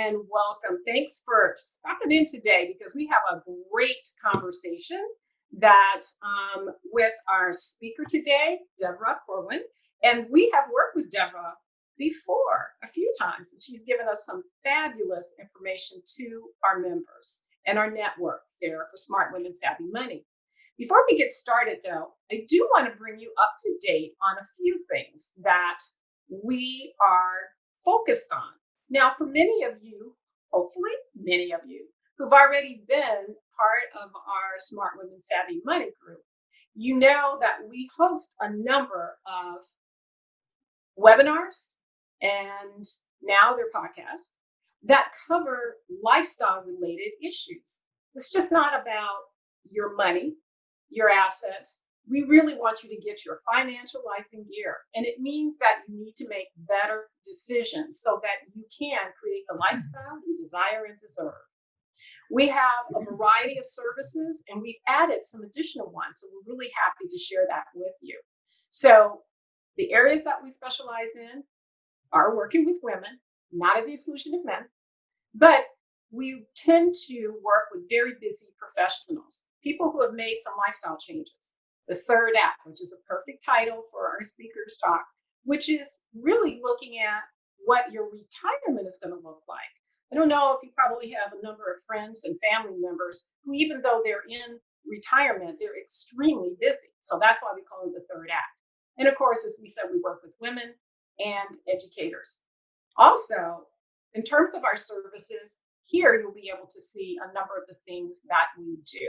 and welcome. Thanks for stopping in today because we have a great conversation that with our speaker today, Deborah Corwin. And we have worked with Deborah before a few times, and she's given us some fabulous information to our members and our networks there for Smart Women Savvy Money. Before we get started, though, I do want to bring you up to date on a few things that we are focused on. Now, for many of you, hopefully many of you, who've already been part of our Smart Women Savvy Money group, you know that we host a number of webinars and now their podcasts that cover lifestyle related issues. It's just not about your money, your assets. We really want you to get your financial life in gear. And it means that you need to make better decisions so that you can create the lifestyle you desire and deserve. We have a variety of services and we've added some additional ones. So we're really happy to share that with you. So the areas that we specialize in are working with women, not at the exclusion of men, but we tend to work with very busy professionals, people who have made some lifestyle changes. The third act, which is a perfect title for our speaker's talk, which is really looking at what your retirement is going to look like. I don't know if you probably have a number of friends and family members who, even though they're in retirement, they're extremely busy. So that's why we call it the third act. And of course, as we said, we work with women and educators. Also, in terms of our services, here you'll be able to see a number of the things that we do.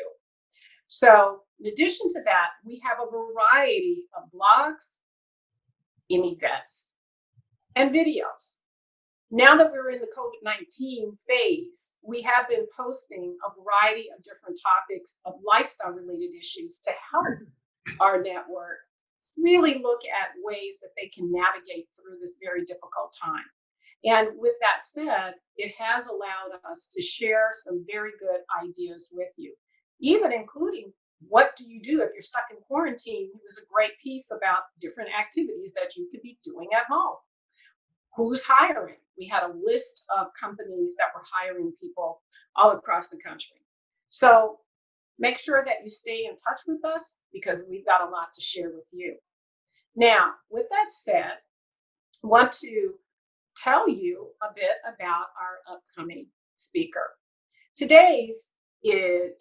So in addition to that, we have a variety of blogs and events and videos. Now that we're in the COVID-19 phase, we have been posting a variety of different topics of lifestyle related issues to help our network really look at ways that they can navigate through this very difficult time. And with that said, it has allowed us to share some very good ideas with you, even including what do you do if you're stuck in quarantine. It was a great piece about different activities that you could be doing at home. Who's hiring? We had a list of companies that were hiring people all across the country. So make sure that you stay in touch with us because we've got a lot to share with you. Now, with that said, I want to tell you a bit about our upcoming speaker. Today's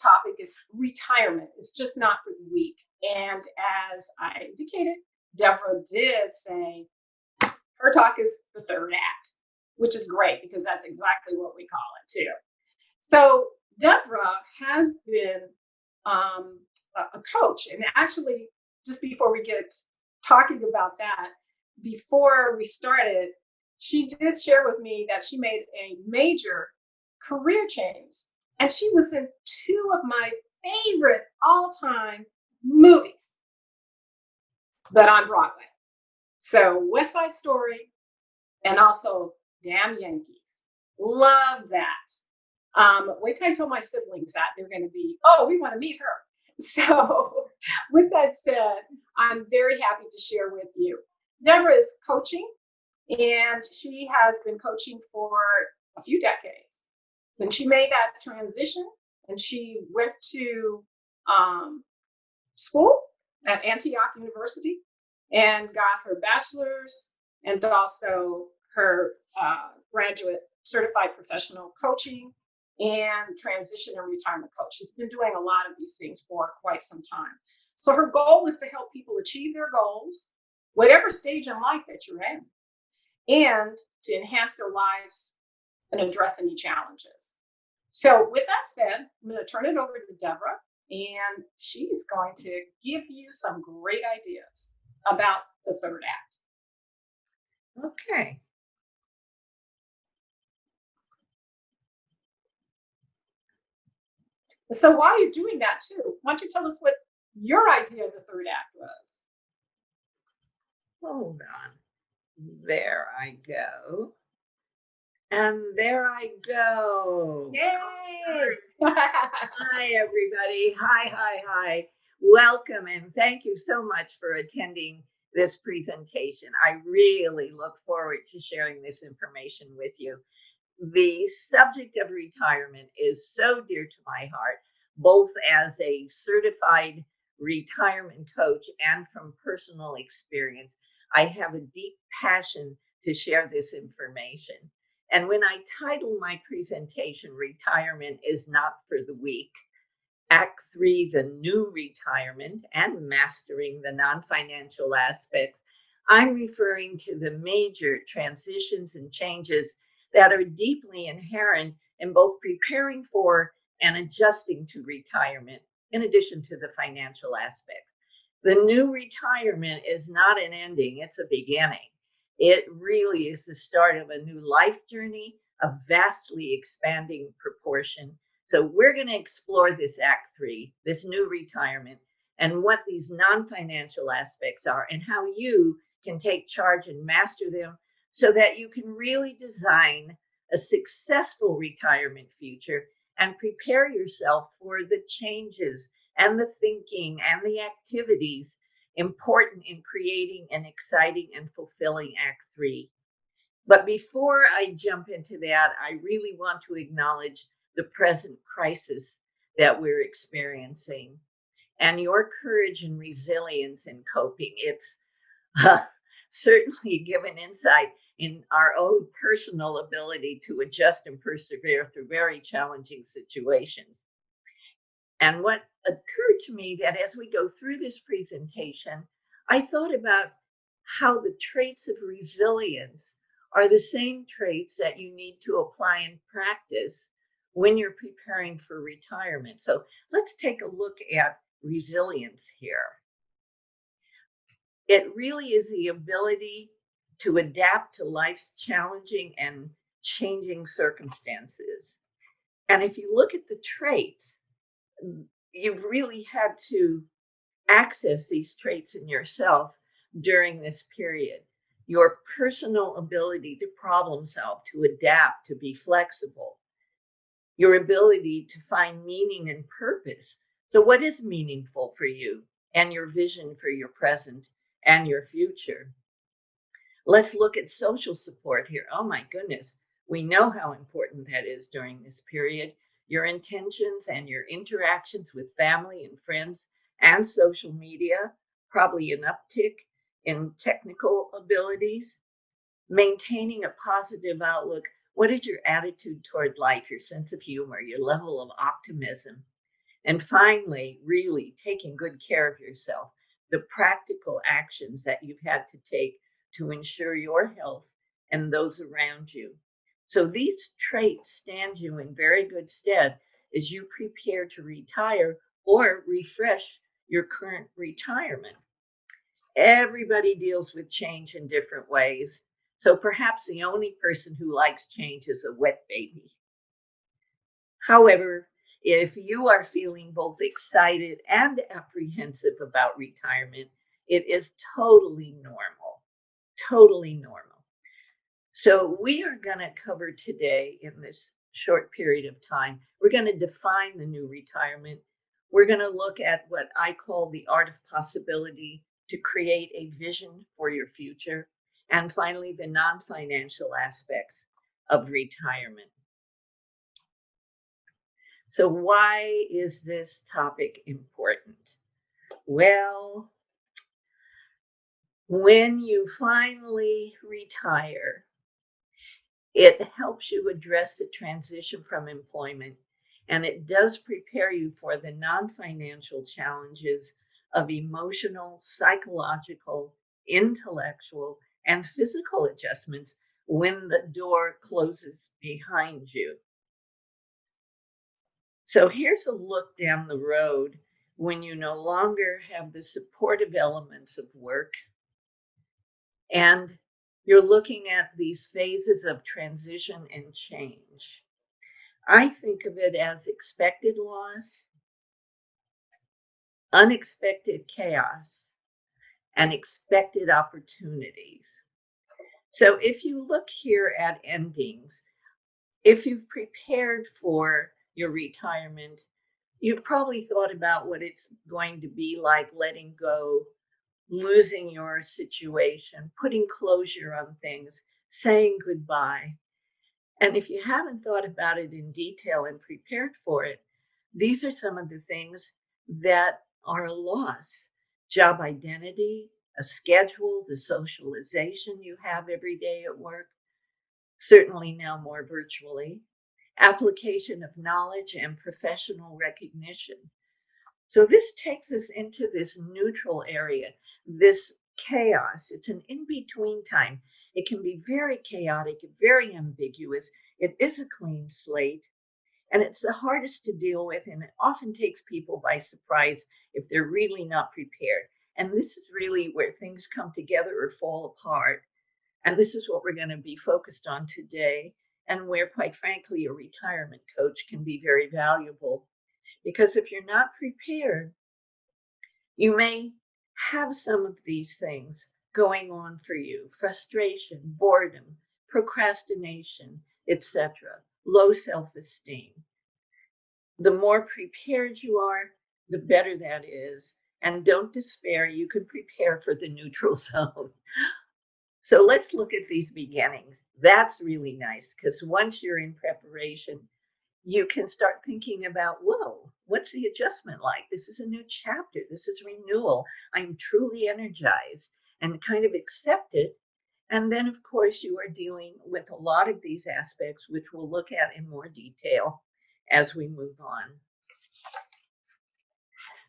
topic is retirement. It's just not for the weak. And as I indicated, Deborah did say her talk is the third act, which is great because that's exactly what we call it too. So Deborah has been a coach, and actually, just before we get talking about that, before we started, she did share with me that she made a major career change, and she was in two of my favorite all-time movies, but on Broadway. So West Side Story and also Damn Yankees. Love that. Wait till I told my siblings that they're going to be, oh, we want to meet her. So with that said, I'm very happy to share with you. Deborah is coaching, and she has been coaching for a few decades. When she made that transition and she went to school at Antioch University and got her bachelor's and also her graduate certified professional coaching and transition and retirement coach. She's been doing a lot of these things for quite some time. So her goal is to help people achieve their goals, whatever stage in life that you're in, and to enhance their lives and address any challenges. So with that said, I'm going to turn it over to Deborah, and she's going to give you some great ideas about the third act. Okay. So while you're doing that too, why don't you tell us what your idea of the third act was? Hold on. There I go. And there I go. Yay! Hi, everybody. Hi. Welcome and thank you so much for attending this presentation. I really look forward to sharing this information with you. The subject of retirement is so dear to my heart, both as a certified retirement coach and from personal experience. I have a deep passion to share this information. And when I title my presentation, Retirement is Not for the Weak, Act 3, The New Retirement, and Mastering the Non-Financial Aspects, I'm referring to the major transitions and changes that are deeply inherent in both preparing for and adjusting to retirement, in addition to the financial aspects. The new retirement is not an ending, it's a beginning. It really is the start of a new life journey, a vastly expanding proportion. So we're going to explore this Act 3, this new retirement, and what these non-financial aspects are and how you can take charge and master them so that you can really design a successful retirement future and prepare yourself for the changes and the thinking and the activities important in creating an exciting and fulfilling Act 3. But before I jump into that, I really want to acknowledge the present crisis that we're experiencing and your courage and resilience in coping. It's certainly given insight in our own personal ability to adjust and persevere through very challenging situations. And what occurred to me that as we go through this presentation, I thought about how the traits of resilience are the same traits that you need to apply and practice when you're preparing for retirement. So let's take a look at resilience here. It really is the ability to adapt to life's challenging and changing circumstances. And if you look at the traits, you've really had to access these traits in yourself during this period. Your personal ability to problem solve, to adapt, to be flexible, your ability to find meaning and purpose. So, what is meaningful for you and your vision for your present and your future? Let's look at social support here. Oh my goodness, we know how important that is during this period. Your intentions and your interactions with family and friends and social media, probably an uptick in technical abilities, maintaining a positive outlook. What is your attitude toward life, your sense of humor, your level of optimism? And finally, really taking good care of yourself, the practical actions that you've had to take to ensure your health and those around you. So these traits stand you in very good stead as you prepare to retire or refresh your current retirement. Everybody deals with change in different ways. So perhaps the only person who likes change is a wet baby. However, if you are feeling both excited and apprehensive about retirement, it is totally normal, totally normal. So we are going to cover today in this short period of time, we're going to define the new retirement. We're going to look at what I call the art of possibility to create a vision for your future. And finally, the non-financial aspects of retirement. So why is this topic important? Well, when you finally retire, it helps you address the transition from employment, and it does prepare you for the non-financial challenges of emotional, psychological, intellectual, and physical adjustments when the door closes behind you. So here's a look down the road when you no longer have the supportive elements of work and you're looking at these phases of transition and change. I think of it as expected loss, unexpected chaos, and expected opportunities. So if you look here at endings, if you've prepared for your retirement, you've probably thought about what it's going to be like letting go, losing your situation, putting closure on things, saying goodbye. And if you haven't thought about it in detail and prepared for it, these are some of the things that are a loss. Job identity, a schedule, the socialization you have every day at work, certainly now more virtually, application of knowledge and professional recognition. So this takes us into this neutral area, this chaos. It's an in-between time. It can be very chaotic, very ambiguous. It is a clean slate, and it's the hardest to deal with, and it often takes people by surprise if they're really not prepared. And this is really where things come together or fall apart. And this is what we're going to be focused on today, and where, quite frankly, a retirement coach can be very valuable. Because if you're not prepared, you may have some of these things going on for you: frustration, boredom, procrastination, etc., low self esteem. The more prepared you are, the better that is. And don't despair, you can prepare for the neutral zone. So let's look at these beginnings. That's really nice because once you're in preparation, you can start thinking about, whoa, what's the adjustment like? This is a new chapter. This is renewal. I'm truly energized, and kind of accept it. And then, of course, you are dealing with a lot of these aspects, which we'll look at in more detail as we move on.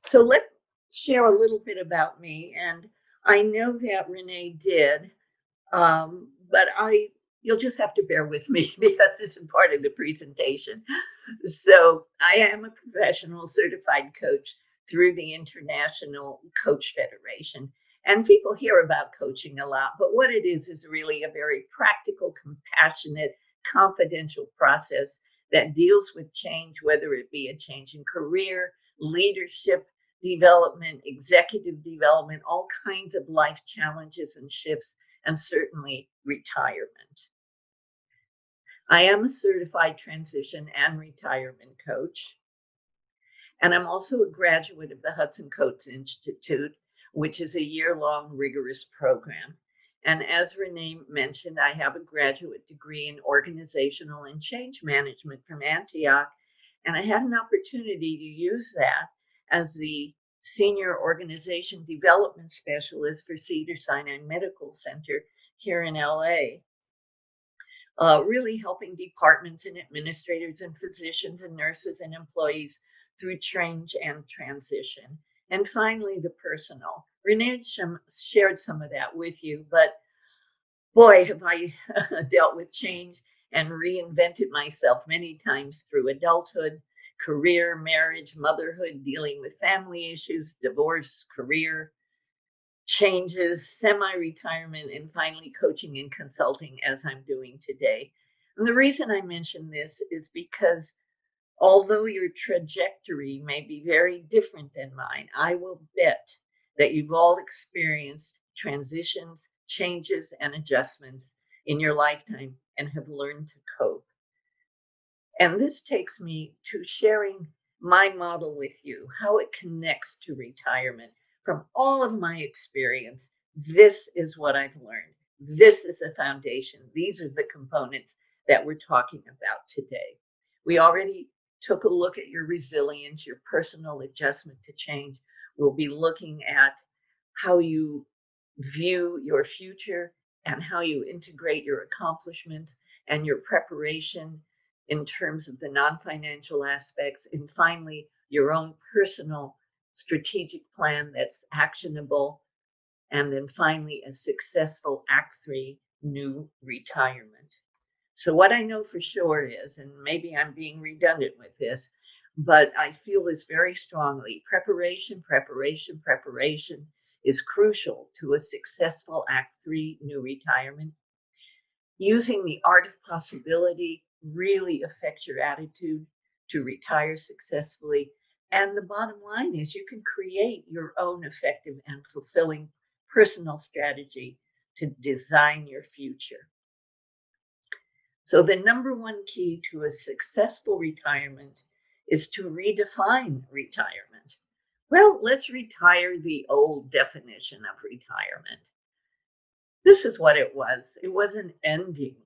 So let's share a little bit about me. And I know that Renee did, but you'll just have to bear with me because this is part of the presentation. So I am a professional certified coach through the International Coach Federation. And people hear about coaching a lot, but what it is really a very practical, compassionate, confidential process that deals with change, whether it be a change in career, leadership, development, executive development, all kinds of life challenges and shifts, and certainly retirement. I am a certified transition and retirement coach, and I'm also a graduate of the Hudson Coates Institute, which is a year-long rigorous program. And as Renee mentioned, I have a graduate degree in organizational and change management from Antioch, and I had an opportunity to use that as the Senior Organization Development Specialist for Cedars-Sinai Medical Center here in LA. Really helping departments and administrators and physicians and nurses and employees through change and transition. And finally, the personal. Renee shared some of that with you, but boy, have I dealt with change and reinvented myself many times through adulthood, career, marriage, motherhood, dealing with family issues, divorce, career changes, semi-retirement, and finally coaching and consulting as I'm doing today. And the reason I mention this is because although your trajectory may be very different than mine, I will bet that you've all experienced transitions, changes, and adjustments in your lifetime and have learned to cope. And this takes me to sharing my model with you, how it connects to retirement. From all of my experience, this is what I've learned. This is the foundation. These are the components that we're talking about today. We already took a look at your resilience, your personal adjustment to change. We'll be looking at how you view your future and how you integrate your accomplishments and your preparation in terms of the non-financial aspects, and finally, your own personal strategic plan that's actionable, and then finally, a successful Act 3 new retirement. So what I know for sure is, and maybe I'm being redundant with this, but I feel this very strongly: preparation, preparation, preparation is crucial to a successful Act 3 new retirement. Using the art of possibility really affects your attitude to retire successfully. And the bottom line is you can create your own effective and fulfilling personal strategy to design your future. So the number one key to a successful retirement is to redefine retirement. Well, let's retire the old definition of retirement. This is what it was. It was an ending.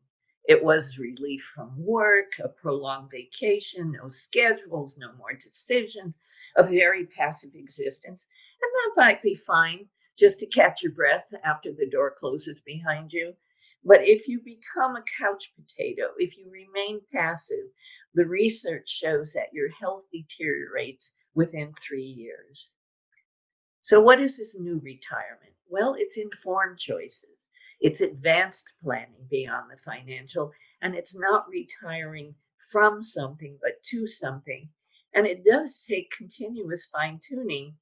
It was relief from work, a prolonged vacation, no schedules, no more decisions, a very passive existence. And that might be fine just to catch your breath after the door closes behind you. But if you become a couch potato, if you remain passive, the research shows that your health deteriorates within 3 years. So, what is this new retirement? Well, it's informed choices, it's advanced planning beyond the financial, and it's not retiring from something but to something. And it does take continuous fine tuning.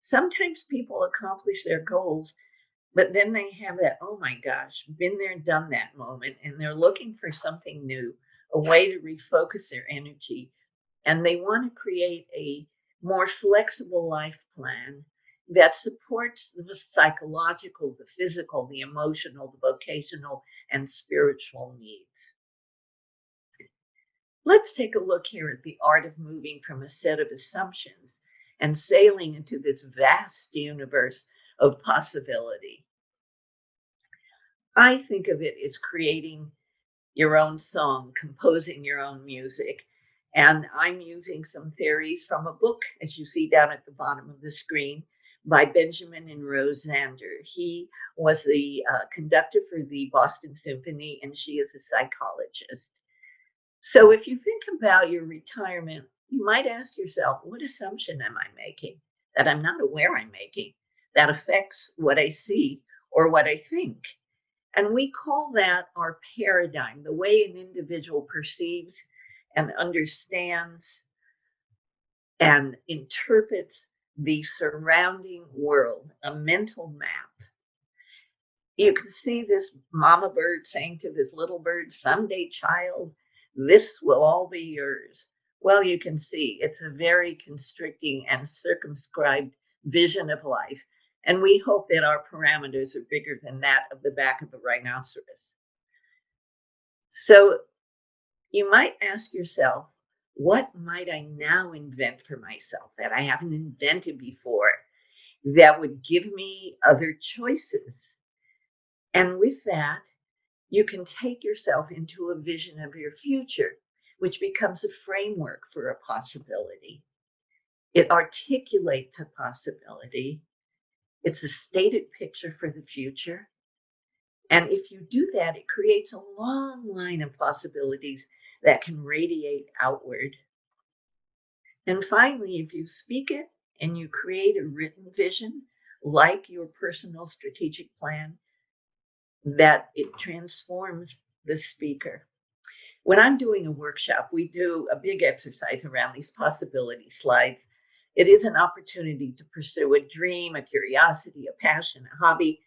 Sometimes people accomplish their goals, but then they have that, oh my gosh, been there, done that moment, and they're looking for something new, a way to refocus their energy. And they want to create a more flexible life plan that supports the psychological, the physical, the emotional, the vocational, and spiritual needs. Let's take a look here at the art of moving from a set of assumptions and sailing into this vast universe of possibility. I think of it as creating your own song, composing your own music. And I'm using some theories from a book, as you see down at the bottom of the screen, by Benjamin and Rose Zander. He was the conductor for the Boston Symphony, and she is a psychologist. So if you think about your retirement, you might ask yourself, what assumption am I making that I'm not aware I'm making that affects what I see or what I think? And we call that our paradigm, the way an individual perceives and understands and interprets the surrounding world, a mental map. You can see this mama bird saying to this little bird, someday, child, this will all be yours. Well, you can see it's a very constricting and circumscribed vision of life. And we hope that our parameters are bigger than that of the back of a rhinoceros. So you might ask yourself, what might I now invent for myself that I haven't invented before that would give me other choices? And with that, you can take yourself into a vision of your future, which becomes a framework for a possibility. It articulates a possibility. It's a stated picture for the future. And if you do that, it creates a long line of possibilities that can radiate outward. And finally, if you speak it and you create a written vision, like your personal strategic plan, that it transforms the speaker. When I'm doing a workshop, we do a big exercise around these possibility slides. It is an opportunity to pursue a dream, a curiosity, a passion, a hobby.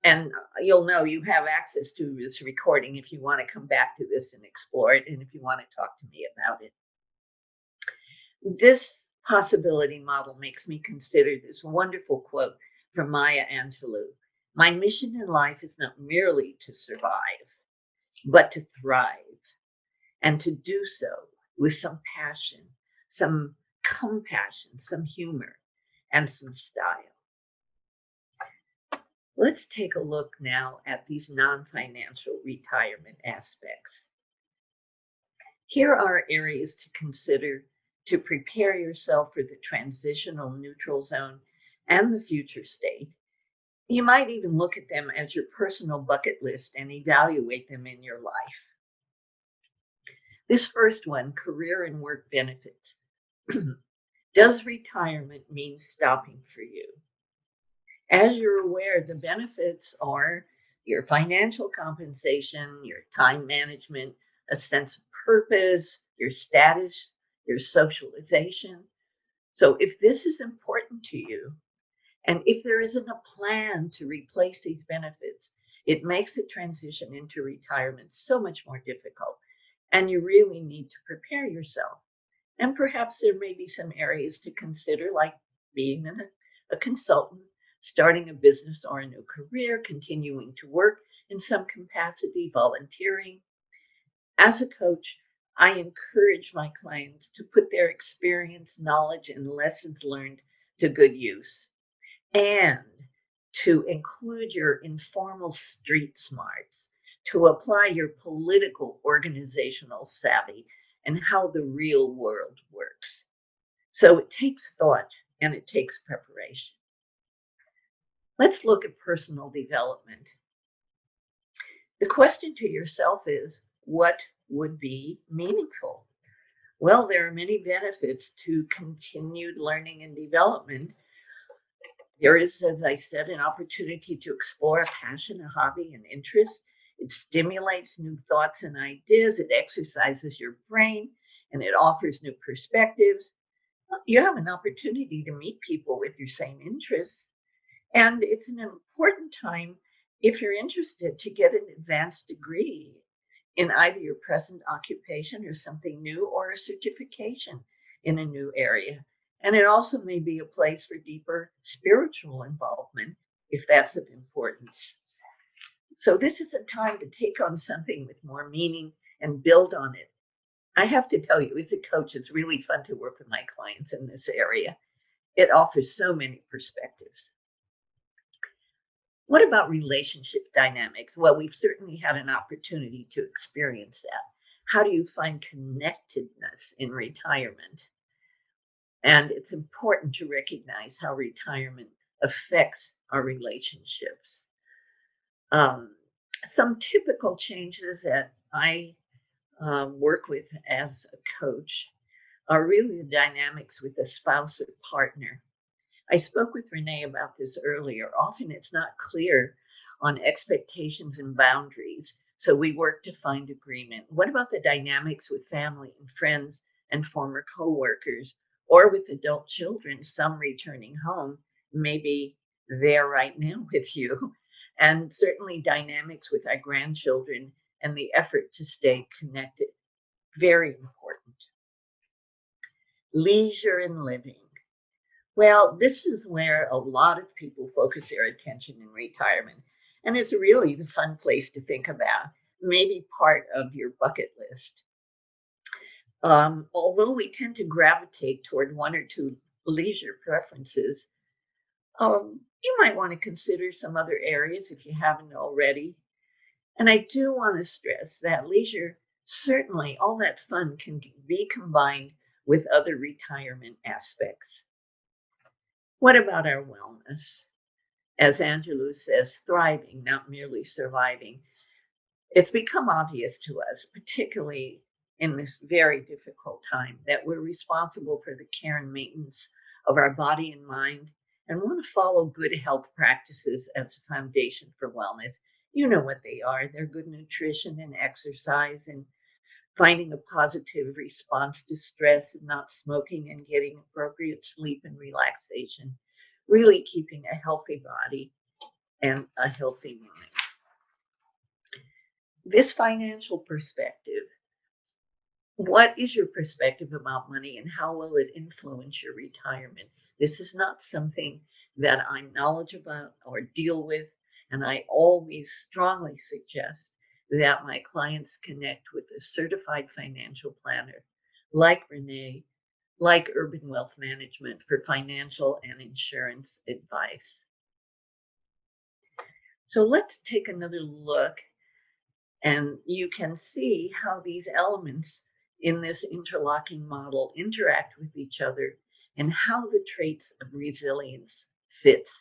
And you'll know you have access to this recording if you want to come back to this and explore it, and if you want to talk to me about it. This possibility model makes me consider this wonderful quote from Maya Angelou. My mission in life is not merely to survive, but to thrive, and to do so with some passion, some compassion, some humor, and some style. Let's take a look now at these non-financial retirement aspects. Here are areas to consider to prepare yourself for the transitional neutral zone and the future state. You might even look at them as your personal bucket list and evaluate them in your life. This first one, career and work benefits. Does retirement mean stopping for you? As you're aware, the benefits are your financial compensation, your time management, a sense of purpose, your status, your socialization. So if this is important to you, and if there isn't a plan to replace these benefits, it makes the transition into retirement so much more difficult. And you really need to prepare yourself. And perhaps there may be some areas to consider, like being a consultant, starting a business or a new career, continuing to work in some capacity, volunteering. As a coach, I encourage my clients to put their experience, knowledge, and lessons learned to good use, and to include your informal street smarts, to apply your political organizational savvy and how the real world works. So it takes thought and it takes preparation. Let's look at personal development. The question to yourself is, what would be meaningful? Well, there are many benefits to continued learning and development. There is, as I said, an opportunity to explore a passion, a hobby, an interest. It stimulates new thoughts and ideas. It exercises your brain and it offers new perspectives. You have an opportunity to meet people with your same interests. And it's an important time, if you're interested, to get an advanced degree in either your present occupation or something new, or a certification in a new area. And it also may be a place for deeper spiritual involvement, if that's of importance. So this is a time to take on something with more meaning and build on it. I have to tell you, as a coach, it's really fun to work with my clients in this area. It offers so many perspectives. What about relationship dynamics? Well, we've certainly had an opportunity to experience that. How do you find connectedness in retirement? And it's important to recognize how retirement affects our relationships. Some typical changes that I work with as a coach are really the dynamics with a spouse or partner. I spoke with Renee about this earlier. Often it's not clear on expectations and boundaries, so we work to find agreement. What about the dynamics with family and friends and former coworkers, or with adult children, some returning home, maybe they're right now with you, and certainly dynamics with our grandchildren and the effort to stay connected. Very important. Leisure and living. Well, this is where a lot of people focus their attention in retirement. And it's really the fun place to think about, maybe part of your bucket list. Although we tend to gravitate toward one or two leisure preferences, you might want to consider some other areas if you haven't already. And I do want to stress that leisure, certainly all that fun can be combined with other retirement aspects. What about our wellness? As Angelou says, thriving, not merely surviving. It's become obvious to us, particularly in this very difficult time, that we're responsible for the care and maintenance of our body and mind, and want to follow good health practices as a foundation for wellness. You know what they are. They're good nutrition and exercise and finding a positive response to stress and not smoking and getting appropriate sleep and relaxation. Really keeping a healthy body and a healthy mind. This financial perspective, what is your perspective about money and how will it influence your retirement? This is not something that I'm knowledgeable about or deal with, and I always strongly suggest that my clients connect with a certified financial planner like Renee, like Urban Wealth Management, for financial and insurance advice. So let's take another look, and you can see how these elements in this interlocking model interact with each other and how the traits of resilience fits.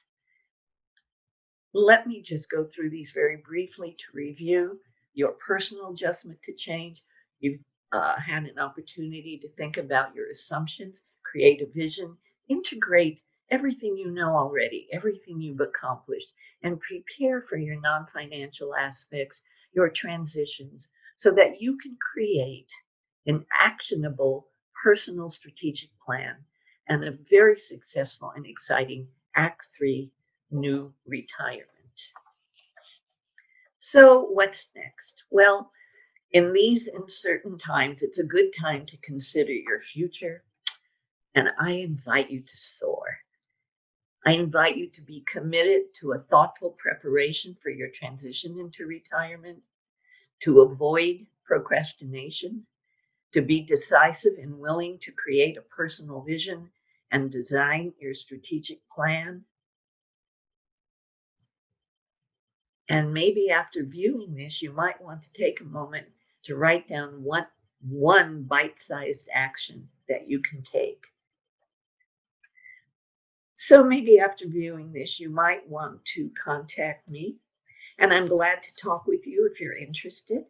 Let me just go through these very briefly to review your personal adjustment to change. You've had an opportunity to think about your assumptions, create a vision, integrate everything you know already, everything you've accomplished, and prepare for your non-financial aspects, your transitions, so that you can create an actionable personal strategic plan and a very successful and exciting Act 3 new retirement. So what's next? Well, in these uncertain times, it's a good time to consider your future, and I invite you to soar. I invite you to be committed to a thoughtful preparation for your transition into retirement, to avoid procrastination, to be decisive and willing to create a personal vision and design your strategic plan. And maybe after viewing this, you might want to take a moment to write down one bite-sized action that you can take. So maybe after viewing this, you might want to contact me, and I'm glad to talk with you if you're interested.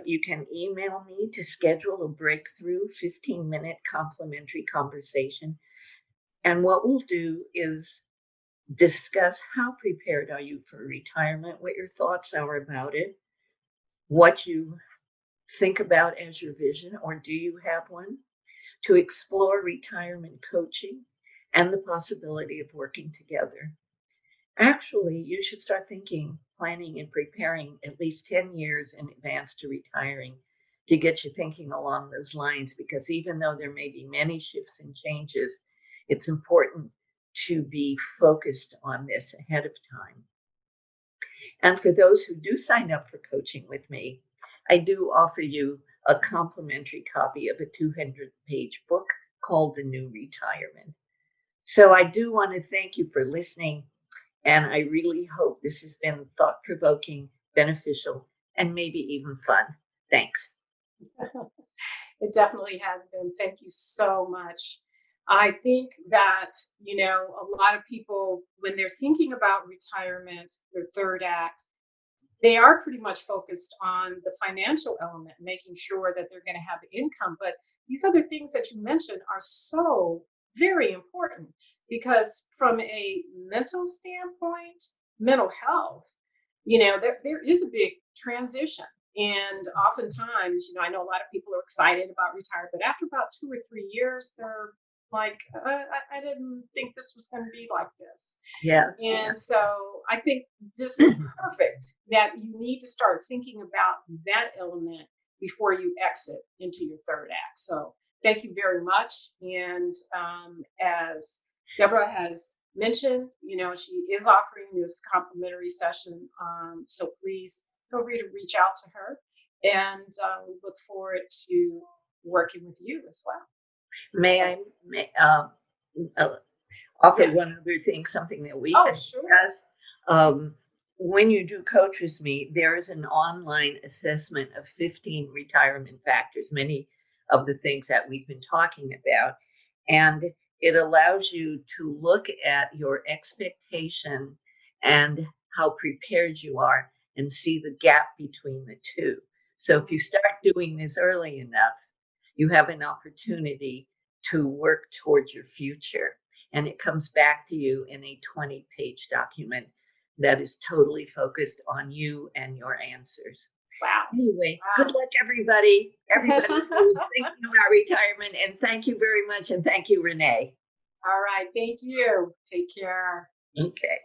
You can email me to schedule a breakthrough 15-minute complimentary conversation. And what we'll do is discuss how prepared are you for retirement, what your thoughts are about it, what you think about as your vision, or do you have one, to explore retirement coaching and the possibility of working together. Actually, you should start thinking, planning, and preparing at least 10 years in advance to retiring to get you thinking along those lines, because even though there may be many shifts and changes, it's important to be focused on this ahead of time. And for those who do sign up for coaching with me, I do offer you a complimentary copy of a 200-page book called The New Retirement. So I do want to thank you for listening, and I really hope this has been thought-provoking, beneficial, and maybe even fun. Thanks. It definitely has been. Thank you so much. I think that, a lot of people, when they're thinking about retirement, their third act, they are pretty much focused on the financial element, making sure that they're going to have income. But these other things that you mentioned are so very important because, from a mental standpoint, mental health, there is a big transition. And oftentimes, I know a lot of people are excited about retirement, but after about 2 or 3 years, they're like, I didn't think this was going to be like this. Yeah. And so I think this is perfect that you need to start thinking about that element before you exit into your third act. So thank you very much. And as Deborah has mentioned, she is offering this complimentary session. So please feel free to reach out to her. And we look forward to working with you as well. May I offer Yeah. one other thing, something that we Oh, had sure. discussed? When you do coach with me, there is an online assessment of 15 retirement factors, many of the things that we've been talking about. And it allows you to look at your expectation and how prepared you are and see the gap between the two. So if you start doing this early enough, you have an opportunity to work towards your future. And it comes back to you in a 20-page document that is totally focused on you and your answers. Wow. Anyway, Wow. good luck, everybody. Everybody who's thinking about retirement. And thank you very much. And thank you, Renee. All right. Thank you. Take care. Okay.